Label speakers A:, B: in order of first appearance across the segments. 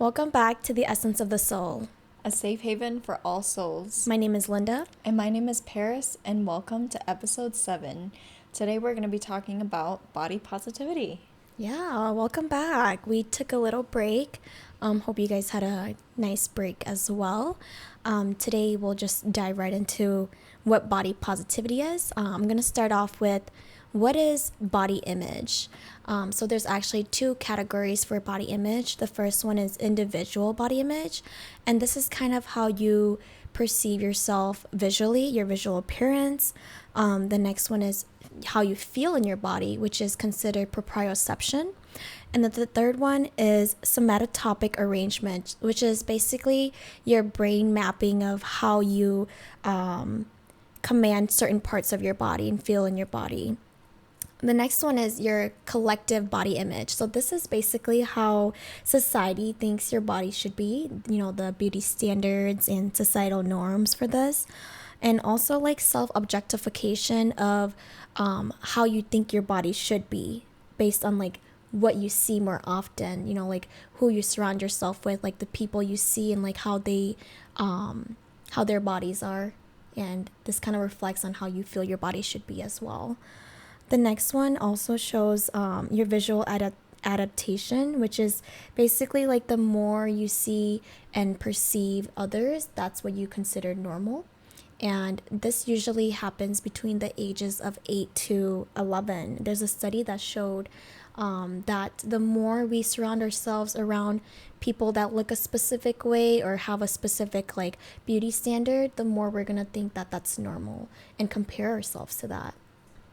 A: Welcome back to the Essence of the Soul.
B: A safe haven for all souls.
A: My name is Linda.
B: And my name is Paris, and welcome to episode 7. Today we're going to be talking about body positivity.
A: Yeah, welcome back. We took a little break. Hope you guys had a nice break as well. Today we'll just dive right into what body positivity is. I'm going to start off with what is body image. So there's actually two categories for body image. The first one is individual body image, and this is kind of how you perceive yourself visually, your visual appearance. The next one is how you feel in your body, which is considered proprioception. And then the third one is somatotopic arrangement, which is basically your brain mapping of how you command certain parts of your body and feel in your body. The next one is your collective body image. So this is basically how society thinks your body should be, the beauty standards and societal norms for this. And also like self-objectification of how you think your body should be based on like what you see more often, like who you surround yourself with, like the people you see and like how how their bodies are. And this kind of reflects on how you feel your body should be as well. The next one also shows your visual adaptation, which is basically like the more you see and perceive others, that's what you consider normal. And this usually happens between the ages of 8 to 11. There's a study that showed that the more we surround ourselves around people that look a specific way or have a specific like beauty standard, the more we're going to think that that's normal and compare ourselves to that.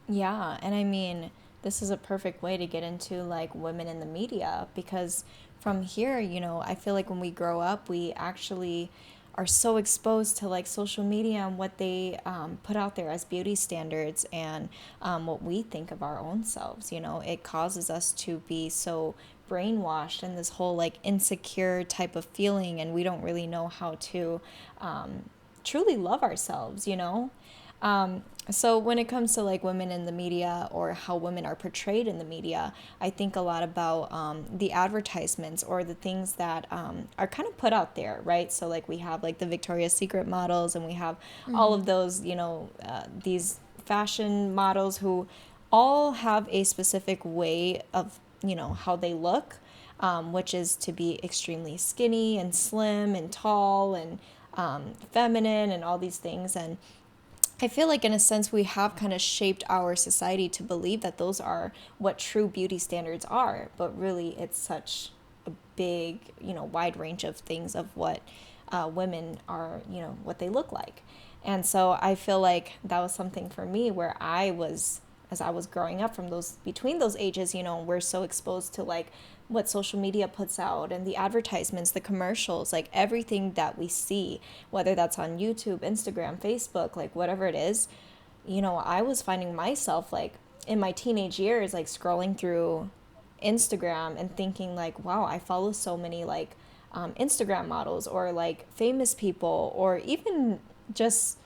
B: Yeah, and I mean, this is a perfect way to get into like women in the media because from here, I feel like when we grow up, we actually are so exposed to like social media and what they put out there as beauty standards and what we think of our own selves. It causes us to be so brainwashed in this whole like insecure type of feeling, and we don't really know how to truly love ourselves. So when it comes to like women in the media or how women are portrayed in the media, I think a lot about the advertisements or the things that are kind of put out there, right? So like we have like the Victoria's Secret models, and we have all of those, these fashion models who all have a specific way of, how they look, which is to be extremely skinny and slim and tall and feminine and all these things. And I feel like in a sense we have kind of shaped our society to believe that those are what true beauty standards are, but really it's such a big, wide range of things of what women are, what they look like. And so I feel like that was something for me where as I was growing up from between those ages, we're so exposed to like what social media puts out and the advertisements, the commercials, like everything that we see, whether that's on YouTube, Instagram, Facebook, like whatever it is, I was finding myself like in my teenage years, like scrolling through Instagram and thinking like, wow, I follow so many like Instagram models or like famous people, or even just,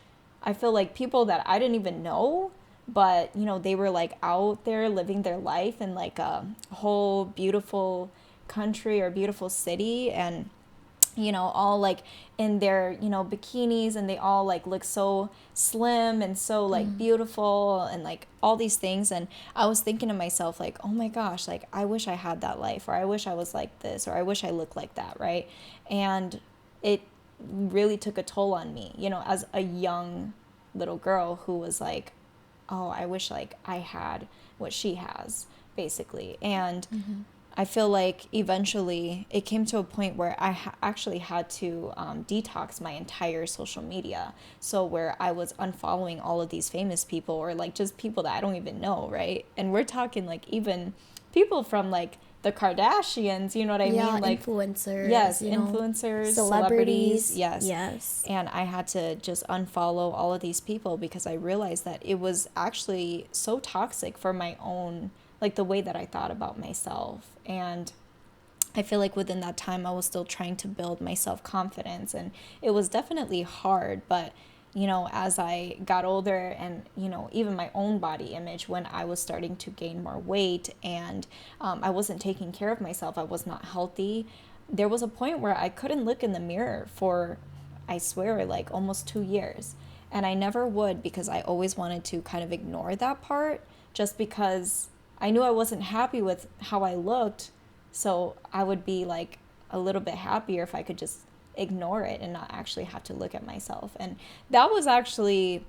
B: I feel like people that I didn't even know, but they were like out there living their life in like a whole beautiful country or beautiful city, and all like in their bikinis, and they all like look so slim and so like beautiful and like all these things. And I was thinking to myself like, oh my gosh, like I wish I had that life, or I wish I was like this, or I wish I looked like that, right? And it really took a toll on me, as a young little girl who was like, oh, I wish like I had what she has, basically. And I feel like eventually it came to a point where I actually had to detox my entire social media. So where I was unfollowing all of these famous people, or like just people that I don't even know, right? And we're talking like even people from like the Kardashians, you know what I mean? Like
A: influencers.
B: Yes, influencers, celebrities, yes.
A: Yes.
B: And I had to just unfollow all of these people because I realized that it was actually so toxic for my own, like the way that I thought about myself. And I feel like within that time I was still trying to build my self-confidence, and it was definitely hard, but as I got older and, even my own body image, when I was starting to gain more weight and I wasn't taking care of myself, I was not healthy. there was a point where I couldn't look in the mirror for, I swear, like almost 2 years. And I never would, because I always wanted to kind of ignore that part, just because I knew I wasn't happy with how I looked. So I would be like a little bit happier if I could just ignore it and not actually have to look at myself. And that was actually,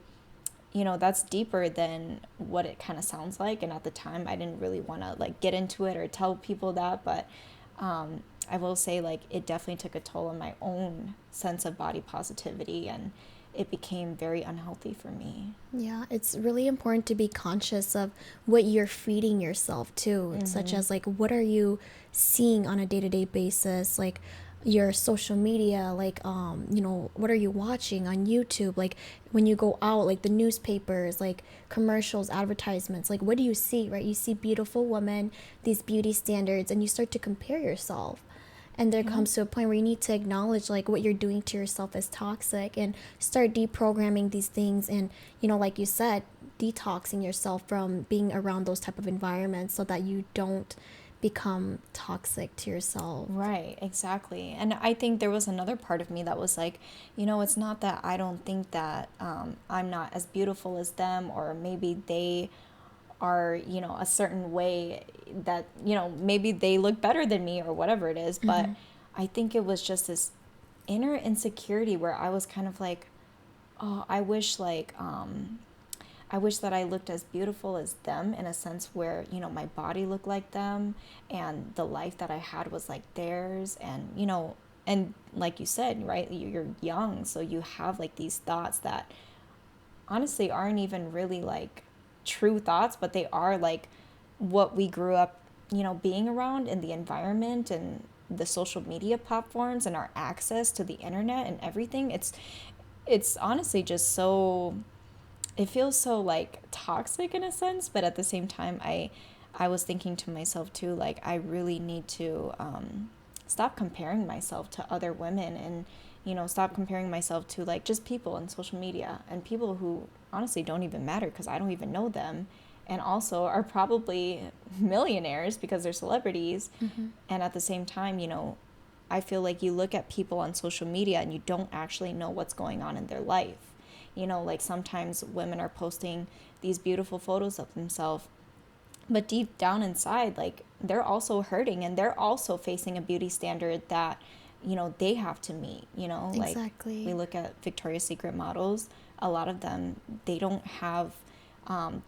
B: that's deeper than what it kind of sounds like. And at the time, I didn't really want to like get into it or tell people that. But I will say, like, it definitely took a toll on my own sense of body positivity, and it became very unhealthy for me.
A: Yeah, it's really important to be conscious of what you're feeding yourself to, such as like what are you seeing on a day-to-day basis, like your social media, like what are you watching on YouTube, like when you go out, like the newspapers, like commercials, advertisements, like what do you see, right? You see beautiful women, these beauty standards, and you start to compare yourself. And there comes to a point where you need to acknowledge like what you're doing to yourself is toxic and start deprogramming these things. And like you said, detoxing yourself from being around those type of environments so that you don't become toxic to yourself.
B: Right, exactly. And I think there was another part of me that was like, it's not that I don't think that I'm not as beautiful as them, or maybe they are, a certain way that, maybe they look better than me or whatever it is. But I think it was just this inner insecurity where I was kind of like, oh, I wish that I looked as beautiful as them, in a sense where, my body looked like them and the life that I had was like theirs. And, and like you said, right, you're young, so you have like these thoughts that honestly aren't even really like true thoughts, but they are like what we grew up, being around in the environment and the social media platforms and our access to the internet and everything. It's honestly just so, it feels so like toxic in a sense, but at the same time, I was thinking to myself too, like I really need to stop comparing myself to other women, and stop comparing myself to like just people on social media and people who honestly don't even matter because I don't even know them, and also are probably millionaires because they're celebrities. And at the same time, I feel like you look at people on social media and you don't actually know what's going on in their life. Like sometimes women are posting these beautiful photos of themselves, but deep down inside, like they're also hurting and they're also facing a beauty standard that, they have to meet, like
A: Exactly.
B: we look at Victoria's Secret models, a lot of them, they don't have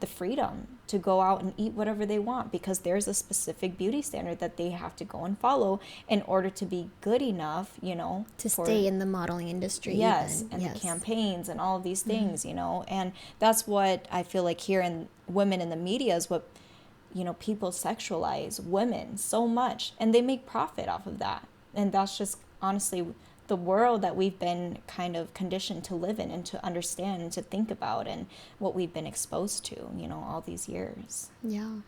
B: the freedom to go out and eat whatever they want because there's a specific beauty standard that they have to go and follow in order to be good enough,
A: To
B: for,
A: stay in the modeling industry.
B: yes,
A: Even.
B: and the
A: Yes.
B: campaigns and all of these things, and that's what I feel like here in women in the media is what, people sexualize women so much and they make profit off of that. And that's just honestly the world that we've been kind of conditioned to live in and to understand and to think about, and what we've been exposed to, all these years.
A: Yeah.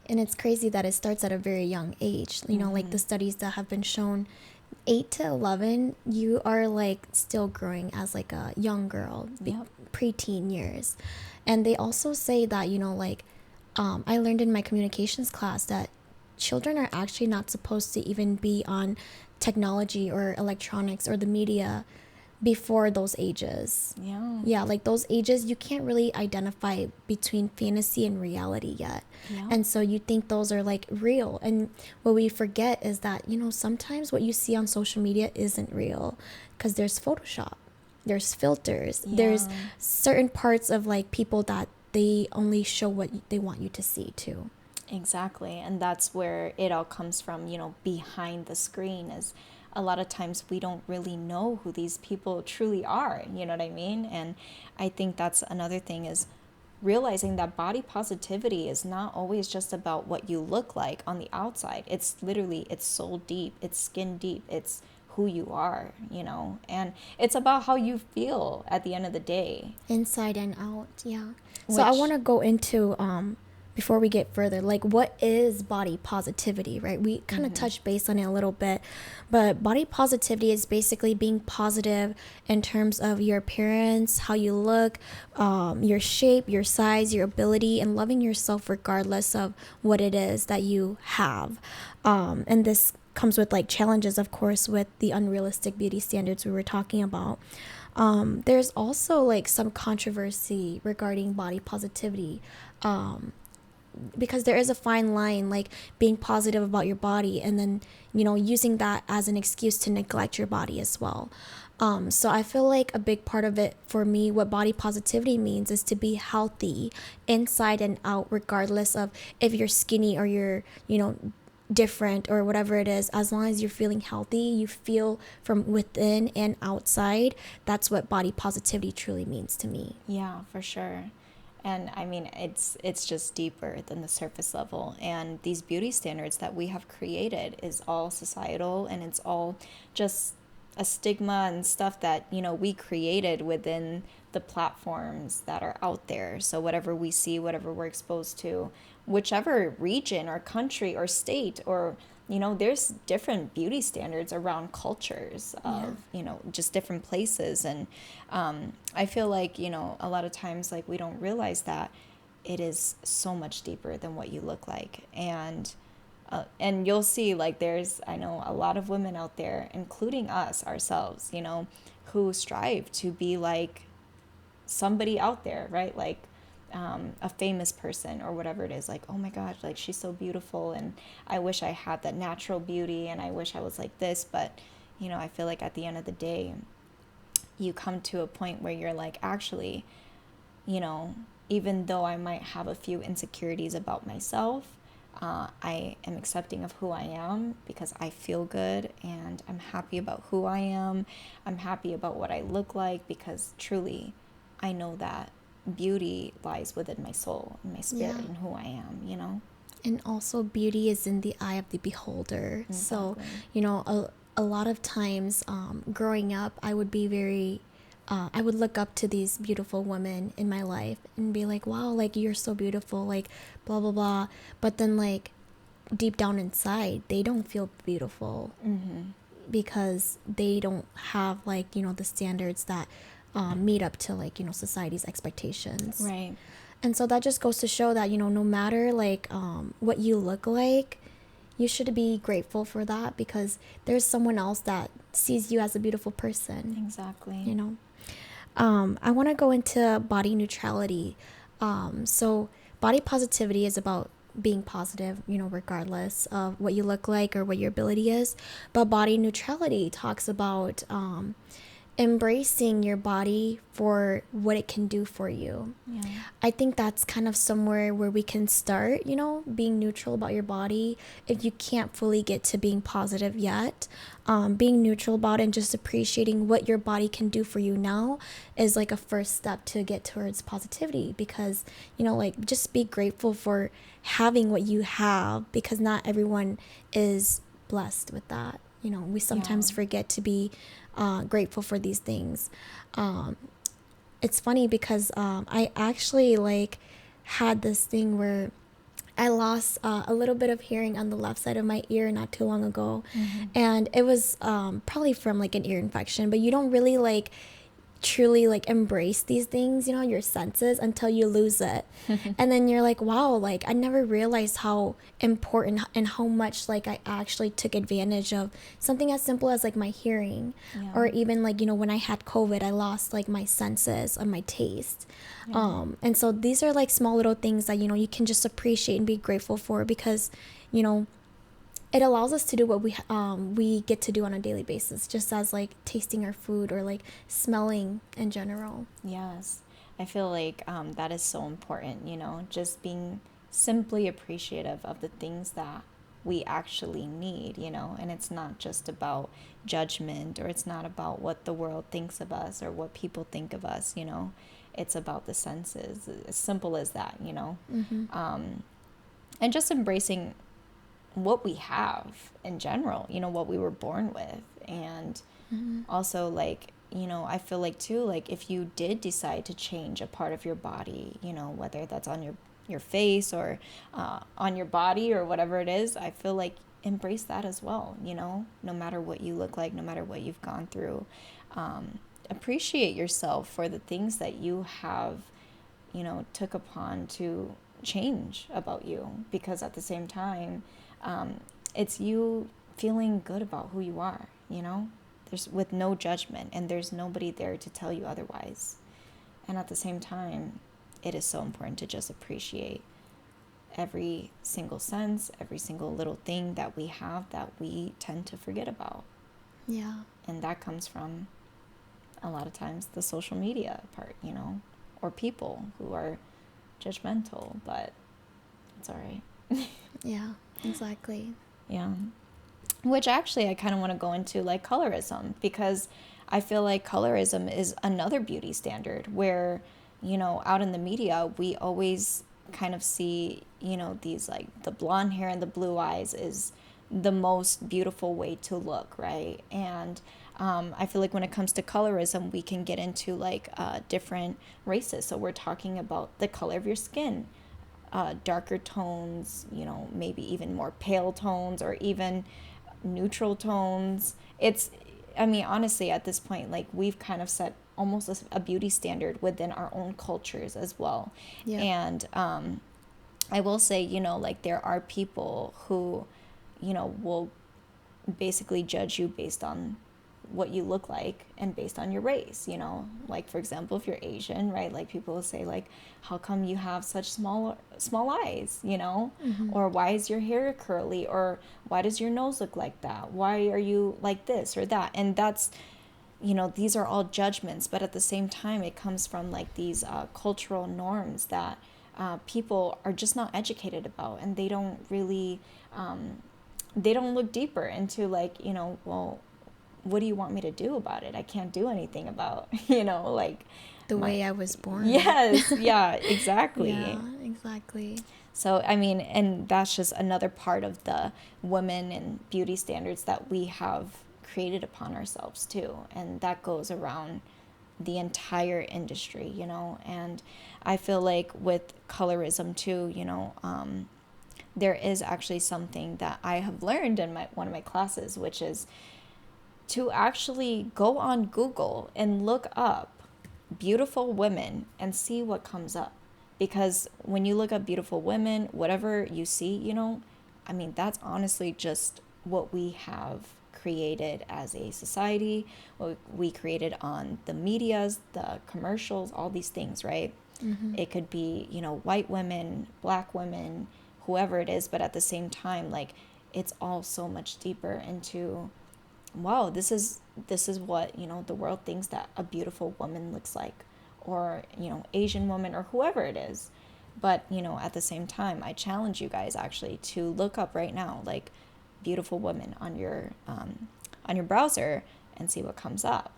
A: And it's crazy that it starts at a very young age. Like the studies that have been shown, 8 to 11, you are like still growing as like a young girl,
B: Yep.
A: preteen years. And they also say that, like, I learned in my communications class that children are actually not supposed to even be on technology or electronics or the media before those ages.
B: Yeah.
A: Yeah, like those ages, you can't really identify between fantasy and reality yet.
B: Yeah.
A: And so you think those are like real. And what we forget is that, sometimes what you see on social media isn't real because there's Photoshop, there's filters, there's
B: Yeah.
A: certain parts of like people that they only show what they want you to see too.
B: Exactly. And that's where it all comes from, behind the screen, is a lot of times we don't really know who these people truly are, you know what I mean? And I think that's another thing, is realizing that body positivity is not always just about what you look like on the outside. It's literally, it's soul deep, it's skin deep, it's who you are, and it's about how you feel at the end of the day.
A: Inside and out, yeah. So I
B: Which,
A: want to go into before we get further, like what is body positivity, right? We kind of touched base on it a little bit, but body positivity is basically being positive in terms of your appearance, how you look, your shape, your size, your ability, and loving yourself regardless of what it is that you have. And this comes with like challenges, of course, with the unrealistic beauty standards we were talking about. There's also like some controversy regarding body positivity. Because there is a fine line, like being positive about your body and then, using that as an excuse to neglect your body as well. So I feel like a big part of it for me, what body positivity means, is to be healthy inside and out, regardless of if you're skinny or you're, different or whatever it is. As long as you're feeling healthy, you feel from within and outside. That's what body positivity truly means to me.
B: Yeah, for sure. And I mean, it's just deeper than the surface level. And these beauty standards that we have created is all societal, and it's all just a stigma and stuff that, we created within the platforms that are out there. So whatever we see, whatever we're exposed to, whichever region or country or state, or there's different beauty standards around cultures of, just different places. And I feel like, a lot of times, like, we don't realize that it is so much deeper than what you look like. And you'll see, like, I know a lot of women out there, including us ourselves, who strive to be like somebody out there, right? Like, a famous person or whatever it is, like, oh my gosh, like, she's so beautiful, and I wish I had that natural beauty, and I wish I was like this. But I feel like at the end of the day, you come to a point where you're like, actually, even though I might have a few insecurities about myself, I am accepting of who I am because I feel good, and I'm happy about who I am. I'm happy about what I look like, because truly I know that beauty lies within my soul and my spirit,
A: Yeah.
B: and who I am.
A: And also, beauty is in the eye of the beholder. So,
B: Exactly.
A: a lot of times, growing up, I would be very, I would look up to these beautiful women in my life and be like, wow, like, you're so beautiful, like, blah, blah, blah. But then, like, deep down inside, they don't feel beautiful because they don't have, like, the standards that meet up to, like, society's expectations.
B: Right.
A: And so that just goes to show that, no matter like what you look like, you should be grateful for that, because there's someone else that sees you as a beautiful person,
B: Exactly.
A: I want to go into body neutrality. So body positivity is about being positive, regardless of what you look like or what your ability is. But body neutrality talks about embracing your body for what it can do for you.
B: Yeah.
A: I think that's kind of somewhere where we can start, being neutral about your body. If you can't fully get to being positive yet, being neutral about it and just appreciating what your body can do for you now is like a first step to get towards positivity. Because, like, just be grateful for having what you have, because not everyone is blessed with that. We sometimes
B: Yeah.
A: forget to be grateful for these things. It's funny because I actually like had this thing where I lost a little bit of hearing on the left side of my ear not too long ago. And it was probably from like an ear infection, but you don't really like truly like embrace these things, your senses, until you lose it. And then you're like, wow, like, I never realized how important and how much like I actually took advantage of something as simple as like my hearing.
B: Yeah.
A: Or even like, when I had COVID, I lost like my senses and my taste. And so these are like small little things that, you can just appreciate and be grateful for, because, it allows us to do what we get to do on a daily basis, just as like tasting our food or like smelling in general.
B: Yes. I feel like that is so important, just being simply appreciative of the things that we actually need, and it's not just about judgment, or it's not about what the world thinks of us or what people think of us, it's about the senses, as simple as that. And just embracing what we have in general, what we were born with. And also, like, I feel like too, like, if you did decide to change a part of your body, whether that's on your face or on your body or whatever it is, I feel like embrace that as well, no matter what you look like, no matter what you've gone through. Appreciate yourself for the things that you have, took upon to change about you, because at the same time, it's you feeling good about who you are, you know? There's with no judgment, and there's nobody there to tell you otherwise. And at the same time, it is so important to just appreciate every single sense, every single little thing that we have that we tend to forget about.
A: Yeah.
B: And that comes from a lot of times the social media part, you know, or people who are judgmental, but it's all right.
A: Yeah, exactly.
B: Yeah. Which actually I kind of want to go into like colorism, because I feel like colorism is another beauty standard where, you know, out in the media, we always kind of see, you know, these like the blonde hair and the blue eyes is the most beautiful way to look, right? And I feel like when it comes to colorism, we can get into like different races. So we're talking about the color of your skin, darker tones, you know, maybe even more pale tones, or even neutral tones. It's, I mean, honestly, at this point, like we've kind of set almost a beauty standard within our own cultures as well.
A: Yeah.
B: And I will say, you know, like there are people who, you know, will basically judge you based on what you look like and based on your race, you know, like for example, if you're Asian, right, like people will say like, how come you have such small eyes, you know, or why is your hair curly, or why does your nose look like that, why are you like this or that? And that's, you know, these are all judgments, but at the same time it comes from like these cultural norms that people are just not educated about, and they don't really they don't look deeper into like, you know, well, what do you want me to do about it? I can't do anything about, you know, like
A: The
B: my,
A: way I was born.
B: yes, yeah, exactly.
A: Yeah, exactly.
B: So, I mean, and that's just another part of the women and beauty standards that we have created upon ourselves too. And that goes around the entire industry, you know. And I feel like with colorism too, you know, there is actually something that I have learned in one of my classes, which is to actually go on Google and look up beautiful women and see what comes up. Because when you look up beautiful women, whatever you see, you know, I mean, that's honestly just what we have created as a society, what we created on the medias, the commercials, all these things, right? It could be, you know, white women, black women, whoever it is, but at the same time, like, it's all so much deeper into, wow, this is what, you know, the world thinks that a beautiful woman looks like, or, you know, Asian woman, or whoever it is. But, you know, at the same time, I challenge you guys actually to look up right now like beautiful women on your browser and see what comes up.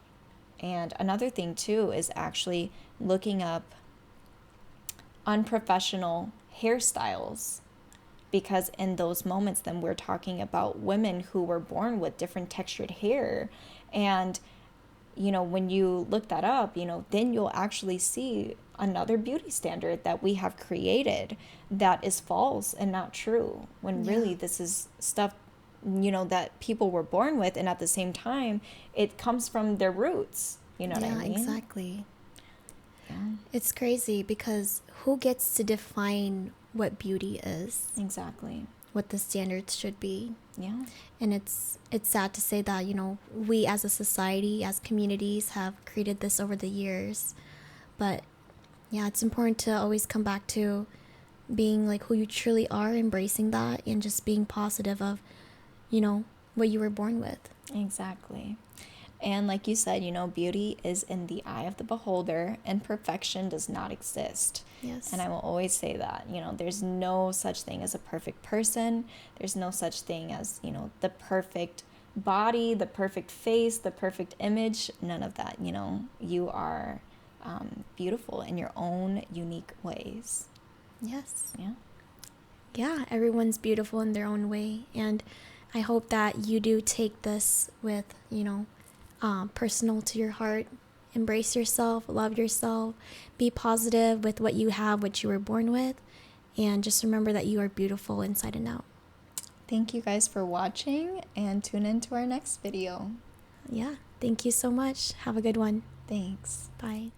B: And another thing too is actually looking up unprofessional hairstyles, because in those moments then we're talking about women who were born with different textured hair. And, you know, when you look that up, you know, then you'll actually see another beauty standard that we have created that is false and not true, when really this is stuff, you know, that people were born with, and at the same time it comes from their roots, you know what I mean?
A: Exactly.
B: Yeah,
A: It's crazy because who gets to define what beauty is,
B: exactly.
A: what the standards should be?
B: Yeah,
A: And it's sad to say that, you know, we as a society, as communities, have created this over the years. But yeah, it's important to always come back to being like who you truly are, embracing that, and just being positive of, you know, what you were born with.
B: exactly. And like you said, you know, beauty is in the eye of the beholder, and perfection does not exist.
A: Yes.
B: And I will always say that, you know, there's no such thing as a perfect person. There's no such thing as, you know, the perfect body, the perfect face, the perfect image. None of that, you know. You are beautiful in your own unique ways.
A: Yes.
B: Yeah.
A: Yeah, everyone's beautiful in their own way. And I hope that you do take this with, you know, personal to your heart. Embrace yourself, love yourself, be positive with what you have, what you were born with, and just remember that you are beautiful inside and out.
B: Thank you guys for watching, and tune in to our next video.
A: Yeah, thank you so much. Have a good one.
B: Thanks.
A: Bye.